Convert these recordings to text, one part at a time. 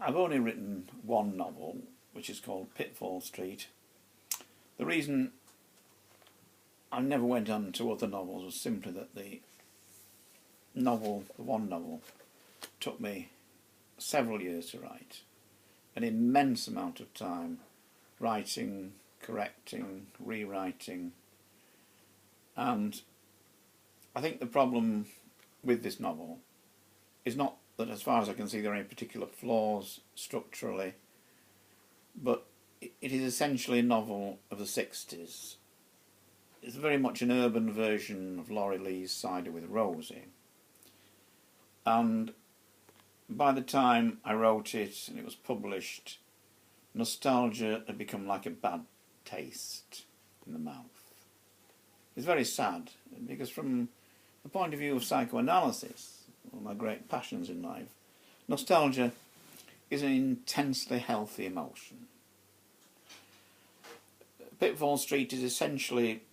I've only written one novel, which is called Pitfall Street. The reason I never went on to other novels was simply that the one novel, took me several years to write, an immense amount of time writing, correcting, rewriting, and I think the problem with this novel is not that, as far as I can see, there are any particular flaws structurally, but it is essentially a novel of the 60s. It's very much an urban version of Laurie Lee's Cider with Rosie. And by the time I wrote it and it was published, nostalgia had become like a bad taste in the mouth. It's very sad, because from the point of view of psychoanalysis, one of my great passions in life, nostalgia is an intensely healthy emotion. Pitfall Street is essentially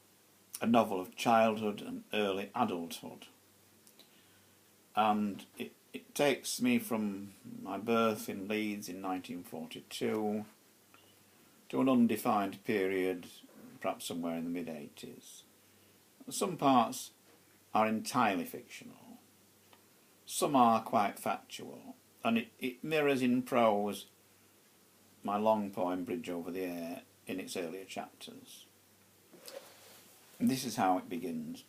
a novel of childhood and early adulthood, and it takes me from my birth in Leeds in 1942 to an undefined period, perhaps somewhere in the mid-80s. Some parts are entirely fictional, some are quite factual, and it mirrors in prose my long poem Bridge Over the Air in its earlier chapters. And this is how it begins.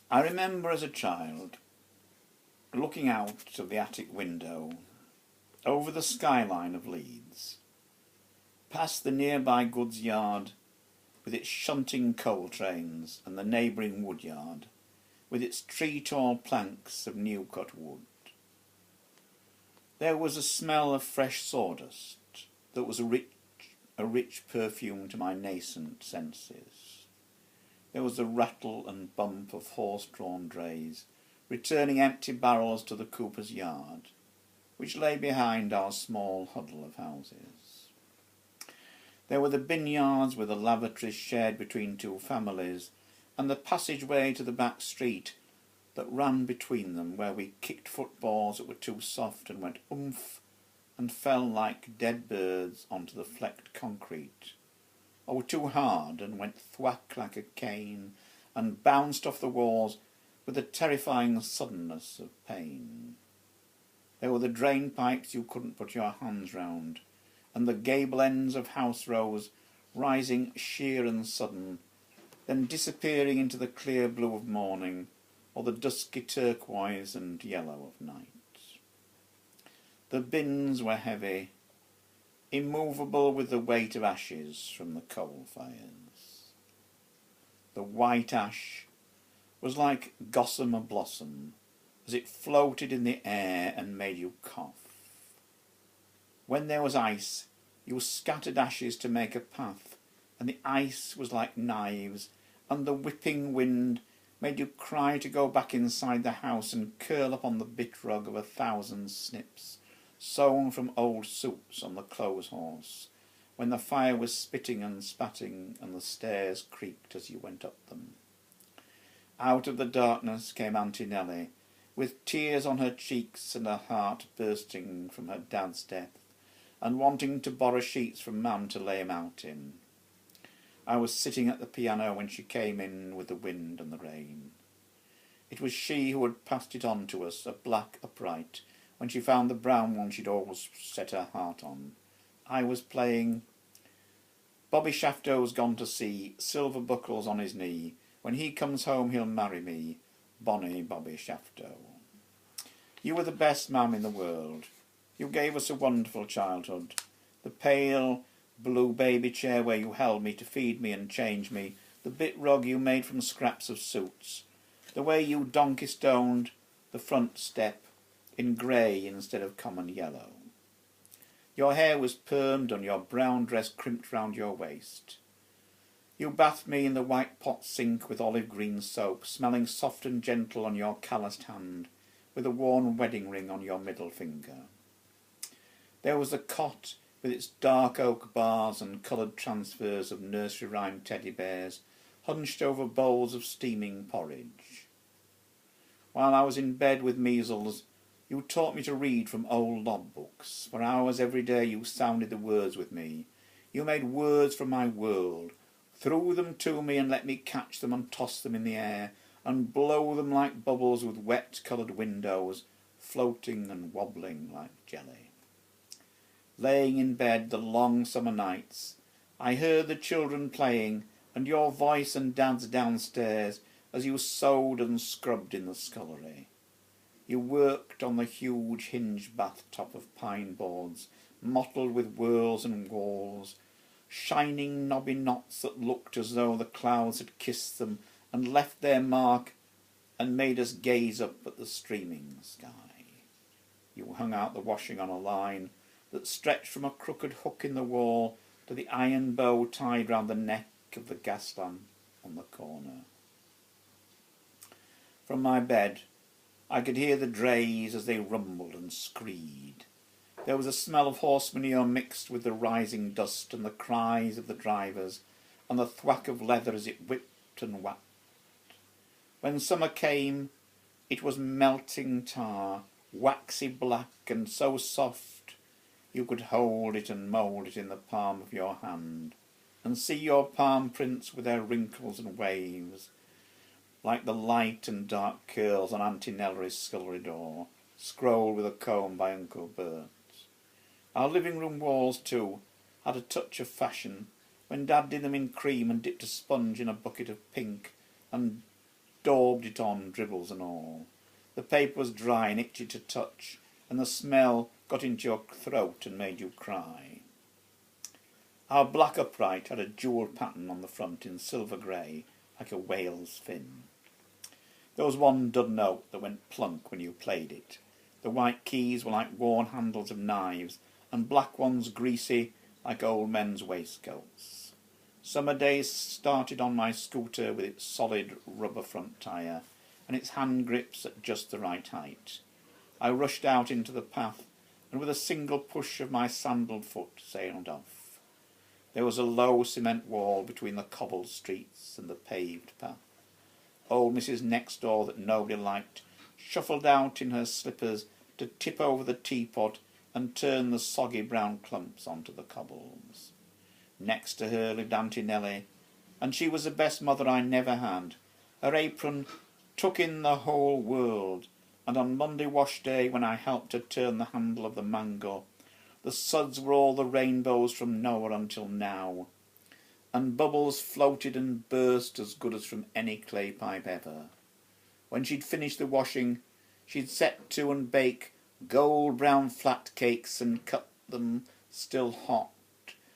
I remember as a child looking out of the attic window over the skyline of Leeds, past the nearby goods yard with its shunting coal trains and the neighbouring wood yard with its tree-tall planks of new-cut wood. There was a smell of fresh sawdust that was a rich perfume to my nascent senses. There was the rattle and bump of horse-drawn drays, returning empty barrels to the cooper's yard, which lay behind our small huddle of houses. There were the bin-yards with the lavatories shared between two families, and the passageway to the back street that ran between them, where we kicked footballs that were too soft and went oomph and fell like dead birds onto the flecked concrete, or were too hard and went thwack like a cane and bounced off the walls with a terrifying suddenness of pain. There were the drain pipes you couldn't put your hands round, and the gable ends of house rows rising sheer and sudden, then disappearing into the clear blue of morning or the dusky turquoise and yellow of night. The bins were heavy, immovable with the weight of ashes from the coal fires. The white ash was like gossamer blossom as it floated in the air and made you cough. When there was ice, you scattered ashes to make a path, and the ice was like knives, and the whipping wind made you cry to go back inside the house and curl up on the bit rug of 1,000 snips, sewn from old suits on the clothes horse, when the fire was spitting and spatting and the stairs creaked as you went up them. Out of the darkness came Auntie Nellie, with tears on her cheeks and her heart bursting from her dad's death, and wanting to borrow sheets from Mam to lay him out in. I was sitting at the piano when she came in with the wind and the rain. It was she who had passed it on to us, a black upright, when she found the brown one she'd always set her heart on. I was playing Bobby Shafto's gone to sea, silver buckles on his knee, when he comes home he'll marry me, bonny Bobby Shafto. You were the best mam in the world. You gave us a wonderful childhood. The pale blue baby chair where you held me to feed me and change me, the bit rug you made from scraps of suits, the way you donkey-stoned the front step in grey instead of common yellow. Your hair was permed and your brown dress crimped round your waist. You bathed me in the white pot sink with olive green soap, smelling soft and gentle on your calloused hand, with a worn wedding ring on your middle finger. There was the cot with its dark oak bars and coloured transfers of nursery-rhyme teddy bears, hunched over bowls of steaming porridge. While I was in bed with measles, You taught me to read from old logbooks. For hours every day you sounded the words with me. You made words from my world, threw them to me and let me catch them and toss them in the air, and blow them like bubbles with wet-coloured windows, floating and wobbling like jelly. Laying in bed the long summer nights, I heard the children playing, and your voice and Dad's downstairs as you sewed and scrubbed in the scullery. You worked on the huge hinged bathtop of pine boards, mottled with whorls and walls, shining knobby knots that looked as though the clouds had kissed them and left their mark and made us gaze up at the streaming sky. You hung out the washing on a line that stretched from a crooked hook in the wall to the iron bow tied round the neck of the gas lamp on the corner. From my bed I could hear the drays as they rumbled and screed. There was a smell of horse manure mixed with the rising dust and the cries of the drivers and the thwack of leather as it whipped and whacked. When summer came, it was melting tar, waxy black and so soft you could hold it and mould it in the palm of your hand and see your palm prints with their wrinkles and waves, like the light and dark curls on Auntie Nellie's scullery door, scrolled with a comb by Uncle Bert. Our living room walls, too, had a touch of fashion, when Dad did them in cream and dipped a sponge in a bucket of pink and daubed it on, dribbles and all. The paper was dry and itchy to touch, and the smell got into your throat and made you cry. Our black upright had a jewel pattern on the front in silver grey, like a whale's fin. There was one dud note that went plunk when you played it. The white keys were like worn handles of knives, and black ones greasy like old men's waistcoats. Summer days started on my scooter with its solid rubber front tyre and its hand grips at just the right height. I rushed out into the path and with a single push of my sandalled foot sailed off. There was a low cement wall between the cobbled streets and the paved path. Old Mrs. Next Door, that nobody liked, shuffled out in her slippers to tip over the teapot and turn the soggy brown clumps onto the cobbles. Next to her lived Auntie Nellie, and she was the best mother I never had. Her apron took in the whole world, and on Monday wash day, when I helped her turn the handle of the mangle, the suds were all the rainbows from Noah until now, and bubbles floated and burst as good as from any clay pipe ever. When she'd finished the washing, she'd set to and bake gold brown flat cakes and cut them still hot,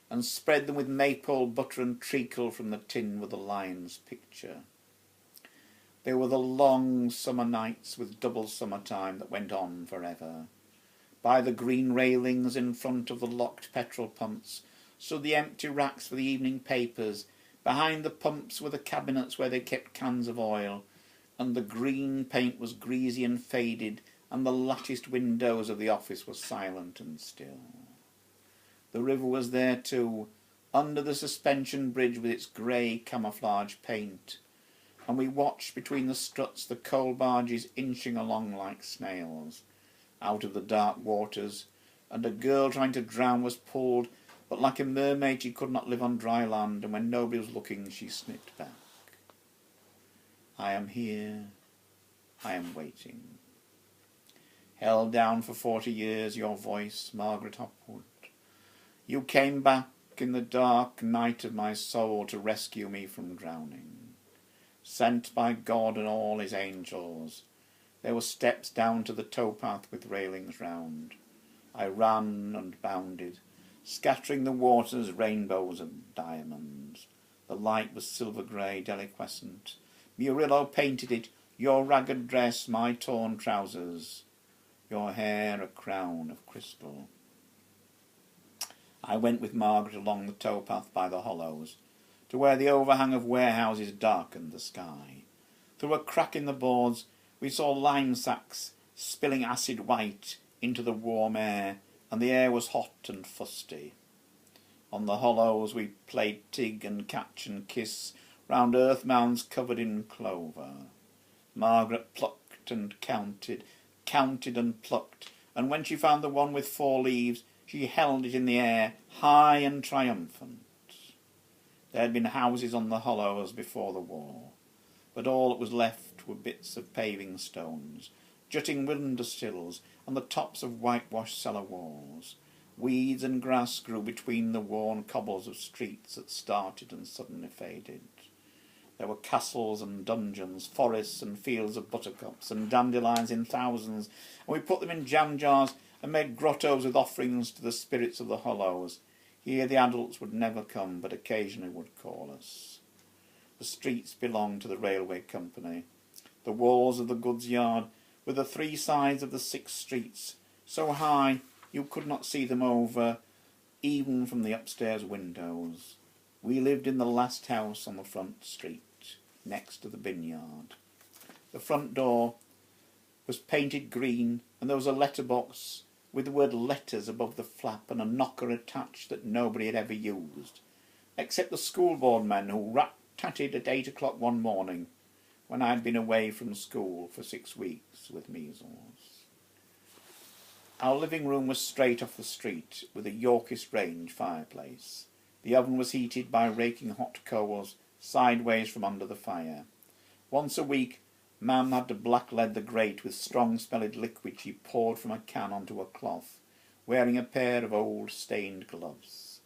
and spread them with maple butter and treacle from the tin with the lion's picture. They were the long summer nights with double summertime that went on forever. By the green railings in front of the locked petrol pumps stood the empty racks for the evening papers. Behind the pumps were the cabinets where they kept cans of oil, and the green paint was greasy and faded, and the latticed windows of the office were silent and still. The river was there too, under the suspension bridge with its grey camouflage paint, and we watched between the struts the coal barges inching along like snails out of the dark waters, and a girl trying to drown was pulled, but like a mermaid she could not live on dry land, and when nobody was looking she snipped back. I am here, I am waiting. Held down for 40 years, your voice, Margaret Hopwood. You came back in the dark night of my soul to rescue me from drowning. Sent by God and all his angels. There were steps down to the towpath with railings round. I ran and bounded, scattering the waters rainbows and diamonds. The light was silver grey, deliquescent. Murillo painted it, your ragged dress, my torn trousers, your hair a crown of crystal. I went with Margaret along the towpath by the hollows, to where the overhang of warehouses darkened the sky. Through a crack in the boards we saw lime sacks spilling acid white into the warm air, and the air was hot and fusty. On the hollows we played tig and catch and kiss round earth mounds covered in clover. Margaret plucked and counted counted and plucked, and when she found the one with 4 leaves, she held it in the air, high and triumphant. There had been houses on the hollows before the war, but all that was left were bits of paving stones, jutting window sills, and the tops of whitewashed cellar walls. Weeds and grass grew between the worn cobbles of streets that started and suddenly faded. There were castles and dungeons, forests and fields of buttercups and dandelions in thousands, and we put them in jam jars and made grottos with offerings to the spirits of the hollows. Here the adults would never come, but occasionally would call us. The streets belonged to the railway company. The walls of the goods yard were the 3 sides of the 6 streets, so high you could not see them over, even from the upstairs windows. We lived in the last house on the front street, next to the bin yard. The front door was painted green, and there was a letterbox with the word letters above the flap and a knocker attached that nobody had ever used, except the school board men who rat-tatted at 8 o'clock one morning when I had been away from school for 6 weeks with measles. Our living room was straight off the street, with a Yorkist range fireplace. The oven was heated by raking hot coals sideways from under the fire. Once a week, Mam had to blacklead the grate with strong-smelling liquid she poured from a can onto a cloth, wearing a pair of old stained gloves.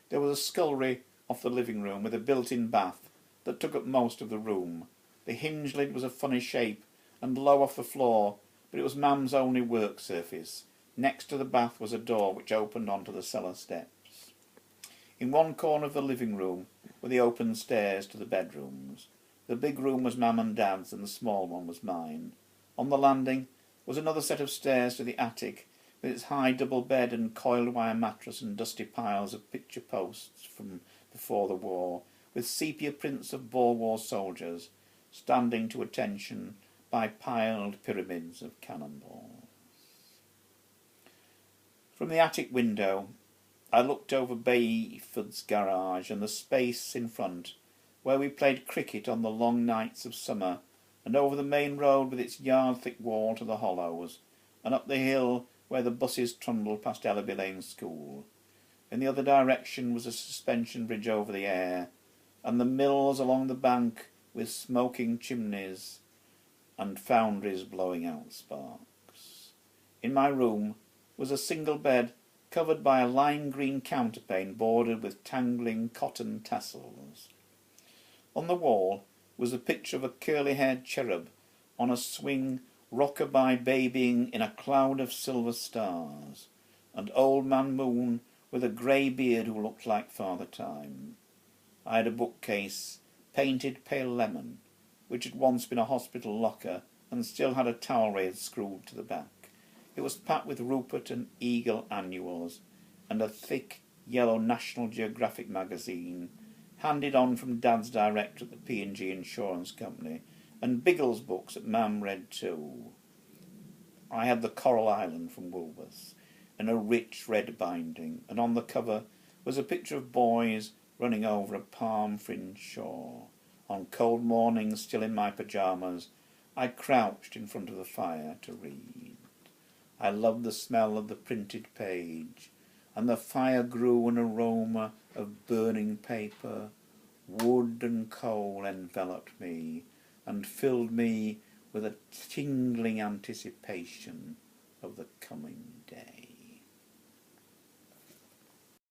There was a scullery off the living room with a built-in bath that took up most of the room. The hinge lid was a funny shape and low off the floor, but it was Mam's only work surface. Next to the bath was a door which opened onto the cellar steps. In one corner of the living room were the open stairs to the bedrooms. The big room was Mam and Dad's, and the small one was mine. On the landing was another set of stairs to the attic, with its high double bed and coiled wire mattress and dusty piles of picture posts from before the war, with sepia prints of Boer War soldiers standing to attention by piled pyramids of cannonballs. From the attic window I looked over Bayford's garage and the space in front where we played cricket on the long nights of summer, and over the main road with its yard-thick wall to the hollows, and up the hill where the buses trundled past Ellaby Lane School. In the other direction was a suspension bridge over the Aire, and the mills along the bank with smoking chimneys and foundries blowing out sparks. In my room was a single bed covered by a lime green counterpane bordered with tangling cotton tassels. On the wall was a picture of a curly-haired cherub on a swing, rockabye babying in a cloud of silver stars, and Old Man Moon with a grey beard who looked like Father Time. I had a bookcase painted pale lemon, which had once been a hospital locker and still had a towel rail screwed to the back. It was packed with Rupert and Eagle annuals and a thick yellow National Geographic magazine, handed on from Dad's director at the P&G Insurance Company, and Biggles books that Mam read too. I had the Coral Island from Woolworths in a rich red binding, and on the cover was a picture of boys running over a palm-fringed shore. On cold mornings, still in my pyjamas, I crouched in front of the fire to read. I loved the smell of the printed page, and the fire grew an aroma of burning paper. Wood and coal enveloped me and filled me with a tingling anticipation of the coming day.